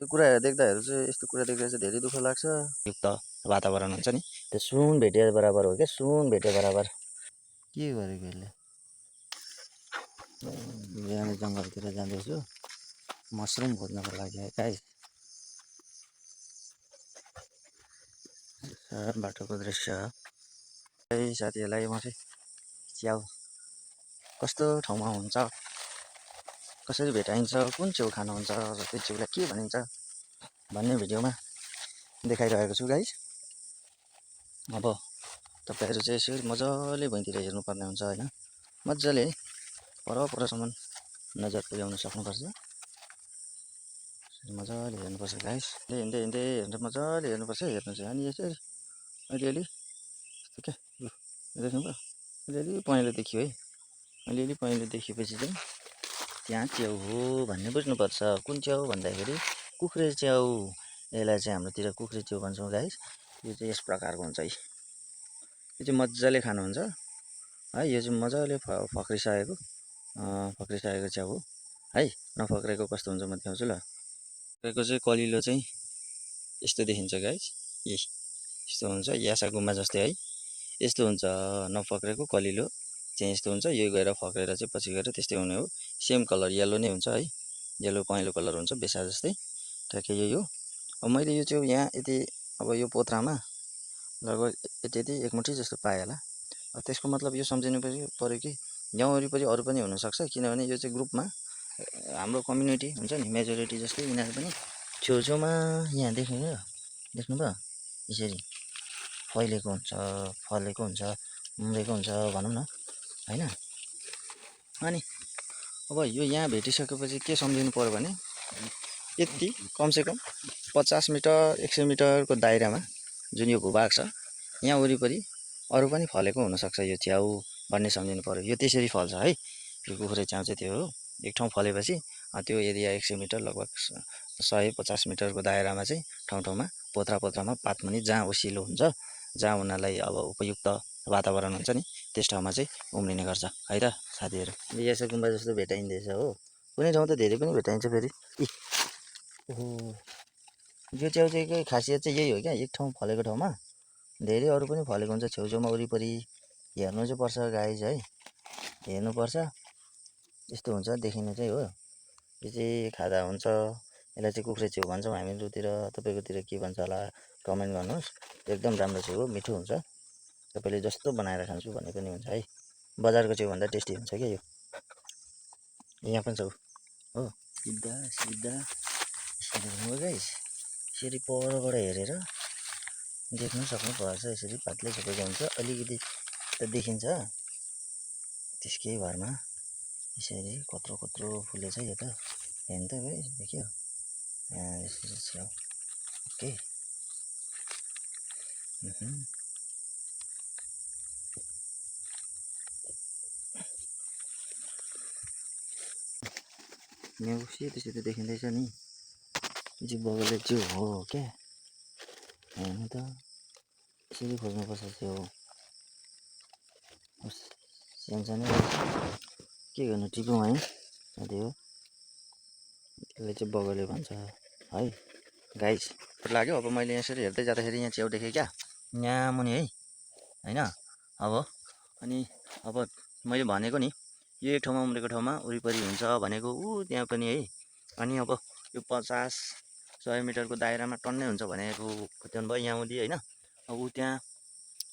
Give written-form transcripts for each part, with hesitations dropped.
यो कुराहरू देख्दाखेरि चाहिँ यस्तो कुरा देखेर चाहिँ धेरै दुःख लाग्छ। युक्त वातावरण हुन्छ नि त्यो सुन भेटे बराबर हो क्या, सुन भेटे बराबर। के गरेको यसले? बिहान जङ्गलतिर जाँदैछु मसरुम खोज्नको लागि है गाइस। बाटोको दृश्य है साथीहरूलाई। म चाहिँ च्याउ कस्तो ठाउँमा हुन्छ, कसरी भेटाइन्छ, कुन च्याउ खानुहुन्छ र त्यो च्याउलाई के भनिन्छ भन्ने भिडियोमा देखाइरहेको छु गाइस। अब तपाईँहरू चाहिँ यसरी मजाले भुइँतिर हेर्नुपर्ने हुन्छ होइन, मजाले परसम्म नजर पुर्याउन सक्नुपर्छ। मजाले हेर्नुपर्छ गाइस, हिँड्दै हिँड्दै हिँड्दै मजाले हेर्नुपर्छ। हेर्नु चाहिँ अनि यसरी अलिअलि यस्तो क्या देख्नुभयो, अलिअलि पहेँलो देखियो है। अलिअलि पहेँलो देखेपछि चाहिँ त्यहाँ च्याउ हो भन्ने बुझ्नुपर्छ। कुन च्याउ भन्दाखेरि कुखुरे च्याउ। यसलाई चाहिँ हाम्रोतिर कुखुरे च्याउ भन्छौँ गाइस। यो चाहिँ यस प्रकारको हुन्छ है। यो चाहिँ मजाले खानुहुन्छ है। यो चाहिँ मजाले फक्रिसकेको च्याउ हो है। नफक्रेको कस्तो हुन्छ म देखाउँछु ल। फक्रेको चाहिँ कलिलो चाहिँ यस्तो देखिन्छ गाइस, यस्तो हुन्छ यासा गुम्बा जस्तै है। यस्तो हुन्छ नफक्रेको कलिलो चाहिँ यस्तो हुन्छ। यो गएर फक्रेर चाहिँ पछि गएर त्यस्तै हुने हो। सेम कलर येलो नै हुन्छ है, येलो पहेँलो कलर हुन्छ बेसा जस्तै, ठ्याक्कै यही हो। अब मैले यो चाहिँ यहाँ यति अब यो पोथ्रामा लगभग यति एक मुठी जस्तो पाएँ होला। त्यसको मतलब यो सम्झिनु पऱ्यो कि यहाँ वरिपरि अरू पनि हुनसक्छ, किनभने यो चाहिँ ग्रुपमा हाम्रो कम्युनिटी हुन्छ नि मेजोरिटी जस्तै यिनीहरू पनि छेउछेउमा यहाँ देख्नुभयो यसरी फैलेको हुन्छ, फलेको हुन्छ, उम्रेको हुन्छ भनौँ न होइन। अनि अब यो यहाँ भेटिसकेपछि के सम्झिनु पर्यो भने यति कमसेकम 50 मिटर 100 मिटरको दायरामा जुन यो भूभाग छ यहाँ वरिपरि अरू पनि फलेको हुनसक्छ यो च्याउ भन्ने सम्झिनु पर्यो। यो त्यसरी फल्छ है। यो कुखुरे च्याउ चाहिँ त्यो हो। एक ठाउँ फलेपछि त्यो एरिया 100 मिटर लगभग 150 मिटरको दायरामा चाहिँ ठाउँमा पोथ्रामा पातमुनि जहाँ ओसिलो हुन्छ, जहाँ उनीहरूलाई अब उपयुक्त वातावरण हुन्छ नि त्यस ठाउँमा चाहिँ उम्रिने गर्छ है त साथीहरू। यासा गुम्बा जस्तो भेटाइँदैछ हो। कुनै ठाउँ त धेरै पनि भेटाइन्छ फेरि। ओहो, यो च्याउ चाहिँ खासियत चाहिँ यही हो क्या, एक ठाउँ फलेको ठाउँमा धेरै अरू पनि फलेको हुन्छ छेउछेउमा वरिपरि। हेर्नु चाहिँ पर्छ गाइस है, हेर्नुपर्छ। यस्तो हुन्छ देखिनु चाहिँ हो। यो चाहिँ खाँदा हुन्छ। यसलाई चाहिँ कुखुरे च्याउ भन्छौँ हामीहरूतिर। तपाईँकोतिर के भन्छ होला कमेन्ट गर्नुहोस्। एकदम राम्रो च्याउ हो, मिठो हुन्छ। तपाईँले जस्तो बनाएर खान्छु भने पनि हुन्छ है। बजारको च्याउभन्दा टेस्टी हुन्छ क्या यो। यहाँ पनि छ हो, सिधा यसरी हो गाइस। यसरी परबाट हेरेर देख्नु सक्नुपर्छ। यसरी पातलै छोपेको हुन्छ, अलिकति त देखिन्छ त्यसकै भरमा। यसरी कत्रो फुलेछ यो त, हेर्नु त गाइस देखियो। यसरी च्याउ ओके। यहाँ सेतो देखिँदैछ नि, यो चाहिँ बगले च्याउ हो क्या। हेर्नु त यसरी खोज्नुपर्छ च्याउ। सानो के गर्नु टिपौँ है साथी हो। त्यसलाई चाहिँ बगले भन्छ है गाइस। लाग्यो अब मैले यसरी हेर्दै जाँदाखेरि यहाँ च्याउ देखेँ क्या, यहाँ मुनि है होइन। अनि अब मैले भनेको नि यो एक ठाउँमा उम्रेको ठाउँमा वरिपरि हुन्छ भनेको त्यहाँ पनि है। अनि अब यो 50-100 मिटरको दायरामा टन्नै हुन्छ भनेको खोज्याउनु भयो यहाँउँदै होइन। अब त्यहाँ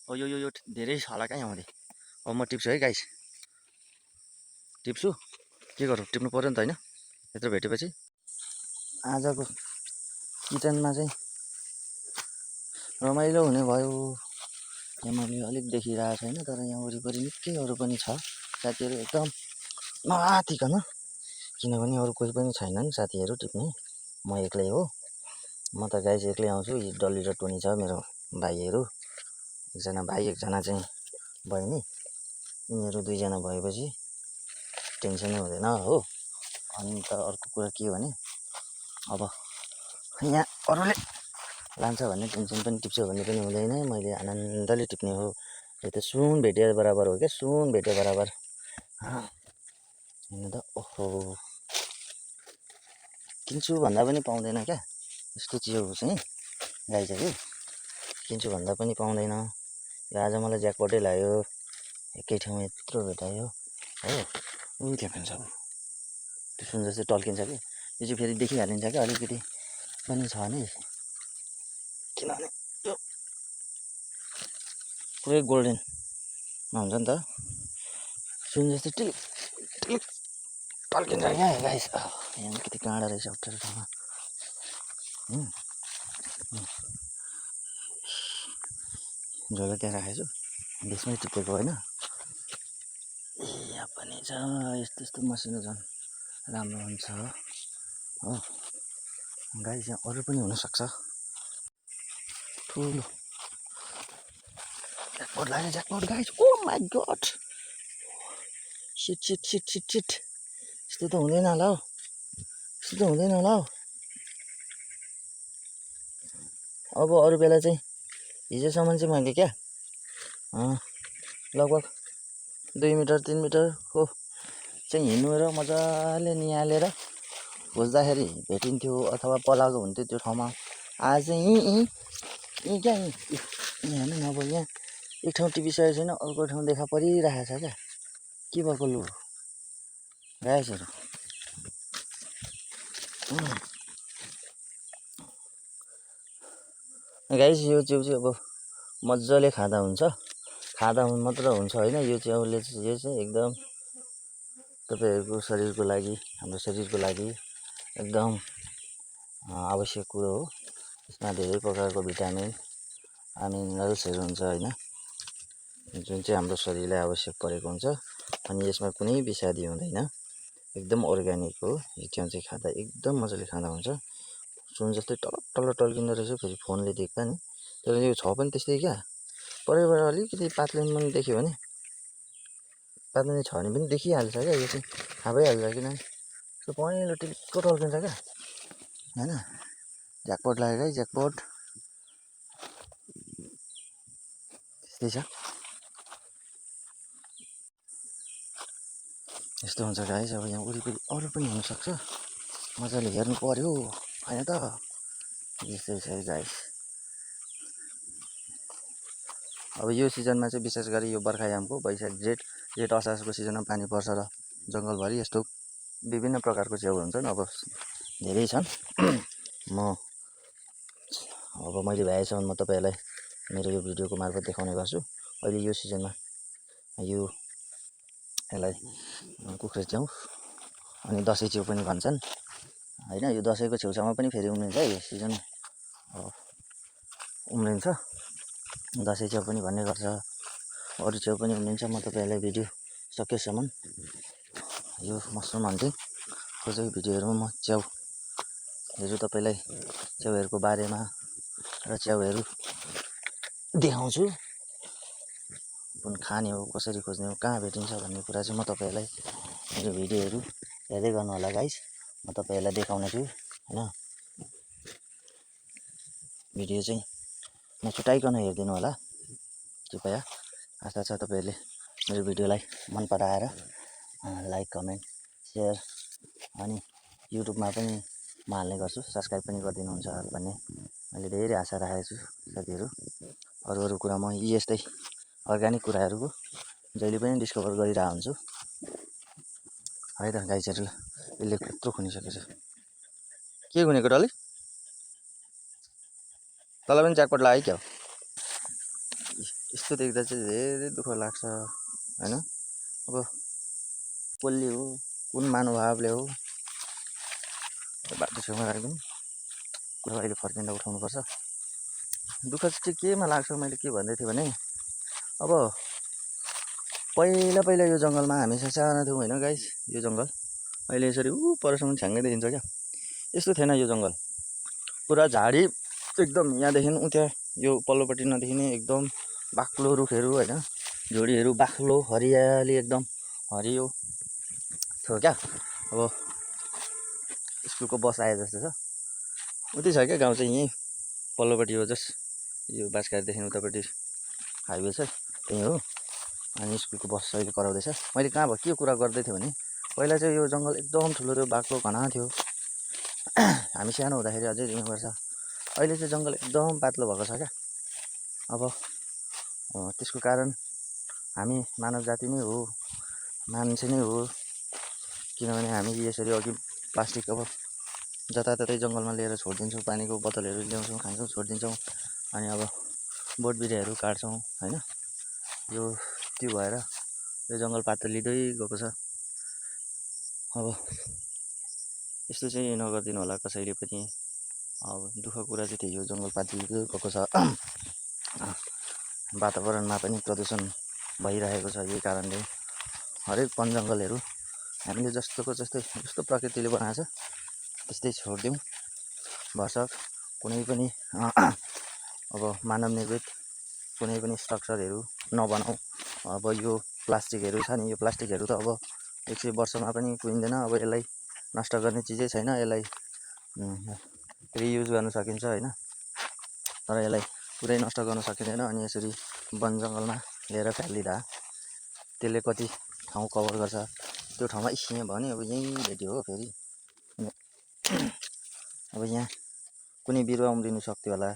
अब यो धेरै छ होला क्या यहाँउँदै। अब म टिप्छु है गाइस, टिप्छु। के गरौँ, टिप्नु पऱ्यो नि त होइन। यत्रो भेटेपछि आजको किचनमा चाहिँ रमाइलो हुने भयो। यहाँ मैले अलिक देखिरहेको छैन, तर यहाँ वरिपरि निकै अरू पनि छ साथीहरू। एकदम नआतिकन, किनभने अरू कोही पनि छैनन् साथीहरू टिप्ने, म एक्लै हो। म त गाइस एक्लै आउँछु। डल्ली र टोनी छ मेरो भाइहरू, एकजना भाइ एकजना चाहिँ बहिनी। यिनीहरू दुईजना भएपछि टेन्सनै हुँदैन हो। अन्त अर्को कुरा के हो भने अब यहाँ अरूले लान्छ भन्ने टेन्सन पनि, टिप्छ भन्ने पनि हुँदैन। मैले आनन्दले टिप्ने हो। यो त सुन भेटे बराबर हो क्या, सुन भेटे बराबर। हेर्नु त ओहो, किन्छु भन्दा पनि पाउँदैन क्या। यस्तो च्याउ चाहिँ गाई चाहिँ किन्छु भन्दा पनि पाउँदैन। यो आज मलाई ज्याकपटै लाग्यो, एकै ठाउँमा यत्रो भेटायो हो। ऊ त्यहाँ खान्छ, त्यो सुन जस्तै टल्किन्छ कि यो चाहिँ फेरि देखिहालिन्छ क्या अलिकति पनि छ भने, किनभने यो पुरै गोल्डनमा हुन्छ नि त, सुन जस्तै टिलिक टिलिक टल्किन्छ क्या गाइस। यहाँ अलिकति काँडा रहेछ अप्ठ्यारो ठाउँमा। झोला त्यहाँ राखेको छु, बेसमै टिपेको होइन। ए यहाँ पनि छ यस्तो यस्तो मसिनो, झन् राम्रो हुन्छ हो। गाइस यहाँ अरू पनि हुनसक्छ ठुलो। ज्याकपट लाग्यो, jackpot guys. Oh my god, shit shit shit shit shit. यस्तो त हुँदैन होला हौ, यस्तो त हुँदैन होला हौ। अब अरू बेला चाहिँ हिजोसम्म चाहिँ मैले क्या लगभग 2 मिटर 3 मिटरको चाहिँ हिँड्नु र मजाले निहालेर खोज्दाखेरि भेटिन्थ्यो अथवा पलाएको हुन्थ्यो त्यो ठाउँमा। आज चाहिँ यहीँ क्या यहीँ हेर्नु न। अब यहाँ एक ठाउँ टिपिसकेको छैन, अर्को ठाउँ देखा परिरहेको छ क्या। के भएको लु गाइसहरू। गाइस यो च्याउ चाहिँ अब मजाले खाँदा हुन्छ, खाँदा मात्र हुन्छ होइन। यो च्याउले चाहिँ यो चाहिँ एकदम तपाईँहरूको शरीरको लागि, हाम्रो शरीरको लागि एकदम आवश्यक कुरो हो। यसमा धेरै प्रकारको भिटामिन अनि मिनरल्सहरू हुन्छ होइन, जुन चाहिँ हाम्रो शरीरलाई आवश्यक परेको हुन्छ। अनि यसमा कुनै विषादी हुँदैन, एकदम अर्ग्यानिक हो। यो च्याउ चाहिँ खाँदा एकदम मजाले खाँदा हुन्छ। सुन जस्तै टलक टलक टल्किँदो रहेछ, फेरि फोनले देख्दा नि। तर यो छ पनि त्यस्तै क्या, परैबाट अलिकति पातलिन पनि देख्यो भने, पातलिन छ भने पनि देखिहाल्छ क्या। यो चाहिँ थाहा भइहाल्छ, किनभने त्यो पहेँलो टिलिक्क टल्किन्छ क्या होइन। ज्याकपट लाग्यो है, ज्याकपट त्यस्तै छ। यस्तो हुन्छ गाइस। अब यहाँ वरिपरि अरू पनि हुनसक्छ, मजाले हेर्नु पर्यो होइन त। यस्तै छ गाइस। अब यो सिजनमा चाहिँ विशेष गरी यो बर्खायामको वैशाख जेठ असारको सिजनमा पानी पर्छ र जङ्गलभरि यस्तो विभिन्न प्रकारको च्याउ हुन्छन्। अब धेरै छन्। अब मैले भ्याएसम्म म तपाईँहरूलाई मेरो यो भिडियोको मार्फत देखाउने गर्छु। अहिले यो सिजनमा यसलाई कुखुरा च्याउ अनि दसैँ च्याउ पनि भन्छन् होइन। यो दसैँको छेउछाउमा पनि फेरि उम्रिन्छ है, यो सिजन उम्रिन्छ। दसैँ च्याउ पनि भन्ने गर्छ, अरू च्याउ पनि उम्रिन्छ। म तपाईँहरूलाई भिडियो सकेसम्म यो मसरुम हन्टिङ खोजेको भिडियोहरूमा म च्याउहरू तपाईँलाई च्याउहरूको बारेमा र च्याउहरू देखाउँछु। कुन खाने हो, कसरी खोज्ने हो, कहाँ भेटिन्छ भन्ने कुरा चाहिँ म तपाईँहरूलाई मेरो भिडियोहरू हेर्दै गर्नु होला गाइस। म तपाईँहरूलाई देखाउने छु होइन। भिडियो चाहिँ नछुटाइकन हेरिदिनु होला कृपया। आशा छ तपाईँहरूले मेरो भिडियोलाई मन पराएर लाइक कमेन्ट सेयर अनि युट्युबमा पनि म हाल्ने गर्छु, सब्सक्राइब पनि गरिदिनुहुन्छ भन्ने मैले धेरै आशा राखेको छु साथीहरू। अरू कुरा म यस्तै अर्ग्यानिक कुराहरूको जहिले पनि डिस्कभर गरिरहेको हुन्छु है त गाइसहरू। यसले यत्रो खुनिसकेको छ, के खुनेको डल्लै? तँलाई पनि ज्याकपट लाग्यो क्या हो। यस्तो देख्दा चाहिँ धेरै दुःख लाग्छ होइन। अब कसले हो, कुन महानुभावले हो बाटो छेउमा राखिदिनु, कुरा अहिले फर्किँदा उठाउनुपर्छ। दुःख चाहिँ केमा लाग्छ, मैले के भन्दै थिएँ भने, अब पहिला यो जङ्गलमा हामी सानो थियौँ होइन गाइस। यो जङ्गल अहिले यसरी परसम्म छ्याङ्गै देखिन्छ क्या। यस्तो थिएन यो जङ्गल, पुरा झाडी एकदम यहाँदेखि उता यो पल्लोपट्टि नदेखिने एकदम बाक्लो रुखहरू होइन, झोडीहरू बाक्लो हरियाली एकदम हरियो थियो क्या। अब स्कुलको बस आए जस्तो छ उतै छ क्या गाउँ चाहिँ। यहीँ पल्लोपट्टि हो, जस्ट यो बाँसकाटदेखि उतापट्टि हाइवे छ त्यहीँ हो। अनि स्कुलको बस अहिले कराउँदैछ। मैले कहाँ भयो के कुरा गर्दै थिएँ भने, पहिला चाहिँ यो जङ्गल एकदम ठुलो थियो, बाक्लो घना थियो। हामी सानो हुँदाखेरि अझै दिनुपर्छ अहिले चाहिँ जङ्गल एकदम पातलो भएको छ क्या। अब त्यसको कारण हामी मानव जाति नै हो, मान्छे नै हो। किनभने हामी यसरी अघि प्लास्टिक अब जताततै जङ्गलमा लिएर छोडिदिन्छौँ, पानीको बोतलहरू ल्याउँछौँ, खान्छौँ, छोडिदिन्छौँ। अनि अब बोट बिरुवाहरू काट्छौँ होइन। यो त्यो भएर यो जङ्गल पातलिँदै गएको छ। अब यस्तो चाहिँ नगरिदिनु होला कसैले पनि। अब दुःखको कुरा चाहिँ त्यही हो, जङ्गल पातलिँदै गएको छ। वातावरणमा पनि प्रदूषण भइरहेको छ। यही कारणले हरेक वन जङ्गलहरू हामीले जस्तो प्रकृतिले बनाएको छ त्यस्तै छोडिदिउँ। भरसक कुनै पनि अब मानव निर्मित कुनै पनि स्ट्रक्चरहरू नबनाऊ। अब यो प्लास्टिकहरू छ नि, यो प्लास्टिकहरू त अब 100 वर्षमा पनि कुहिँदैन। अब यसलाई नष्ट गर्ने चिजै छैन। यसलाई रियुज गर्न सकिन्छ होइन, तर यसलाई पुरै नष्ट गर्न सकिँदैन। अनि यसरी वन जङ्गलमा लिएर फ्यालिदिँदा त्यसले कति ठाउँ कभर गर्छ। त्यो ठाउँमा यहाँ भयो नि, अब यहीँ भेट्यो हो फेरि। अब यहाँ कुनै बिरुवा उम्रिनु सक्थ्यो होला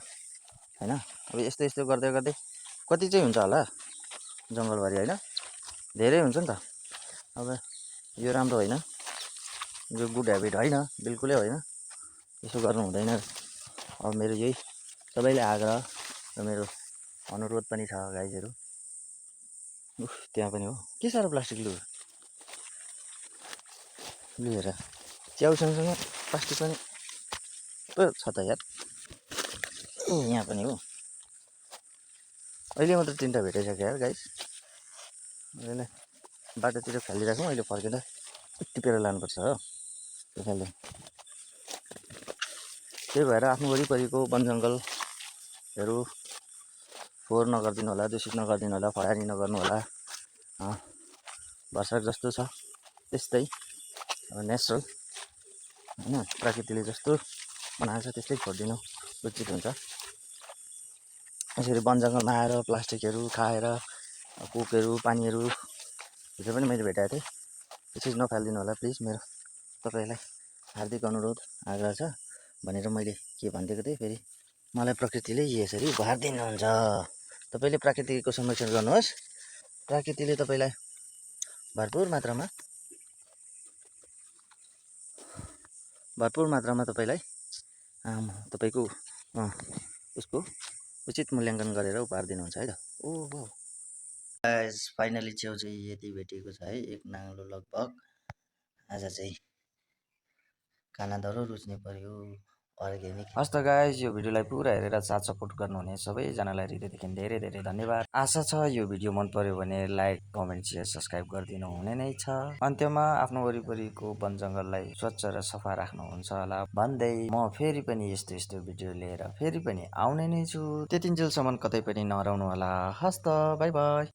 होइन। अब यस्तो गर्दै गर्दै कति चाहिँ हुन्छ होला जङ्गलभरि होइन, धेरै हुन्छ नि त। अब यो राम्रो होइन, यो गुड ह्याबिट होइन, बिल्कुलै होइन। यसो गर्नु हुँदैन। अब मेरो यही सबैले आग्रह र मेरो अनुरोध पनि छ गाइजहरू। त्यहाँ पनि हो के साह्रो प्लास्टिक लु हेर, च्याउ सँगसँगै प्लास्टिक पनि छ त यार। यहाँ पनि हो, अहिले मात्र 3टा भेटाइसक्यो यार गाइस। अहिले बाटोतिर फालिराखौँ, अहिले फर्केर टिपेर लानुपर्छ हो त्यसैले। त्यही भएर आफ्नो वरिपरिको वन जङ्गलहरू फोहोर नगरिदिनु होला, दूषित नगरिदिनु होला, फडानी नगर्नु होला। भरसक जस्तो छ त्यस्तै नेचरल होइन, प्रकृतिले जस्तो बनाएको छ त्यस्तै छोडिदिनु उचित हुन्छ। यसरी वन जङ्गलमा आएर प्लास्टिकहरू खाएर कोकहरू पानीहरू हिजो पनि मैले भेटाएको थिएँ। त्यो चिज नफालिदिनु होला प्लिज, मेरो तपाईँलाई हार्दिक अनुरोध आग्रह छ भनेर मैले के भनिदिएको थिएँ। फेरि मलाई प्रकृतिले यसरी उपहार दिनुहुन्छ। तपाईँले प्रकृतिको संरक्षण गर्नुहोस्, प्रकृतिले तपाईँलाई भरपुर मात्रामा तपाईँलाई तपाईँको उसको उचित मूल्याङ्कन गरेर उपहार दिनुहुन्छ है त। ओहो गाइस, फाइनली च्याउ चाहिँ यति भेटिएको छ है, एक नाङ्लो लगभग। आज चाहिँ खाना दह्रो रुच्ने पर्यो, अर्ग्यानिक। हस् त गाइस, यो भिडियोलाई पुरा हेरेर साथ सपोर्ट गर्नुहुने सबैजनालाई हृदयदेखि धेरै धेरै धन्यवाद। आशा छ यो भिडियो मन पर्यो भने लाइक, कमेन्ट, सेयर, सब्सक्राइब गरिदिनु हुने नै छ। अन्त्यमा आफ्नो वरिपरिको वन जङ्गललाई स्वच्छ र सफा राख्नुहुन्छ होला भन्दै म फेरि पनि यस्तो भिडियो लिएर फेरि पनि आउने नै छु। त्यतिन्जेलसम्म कतै पनि नहराउनु होला। हस् त, बाई बाई।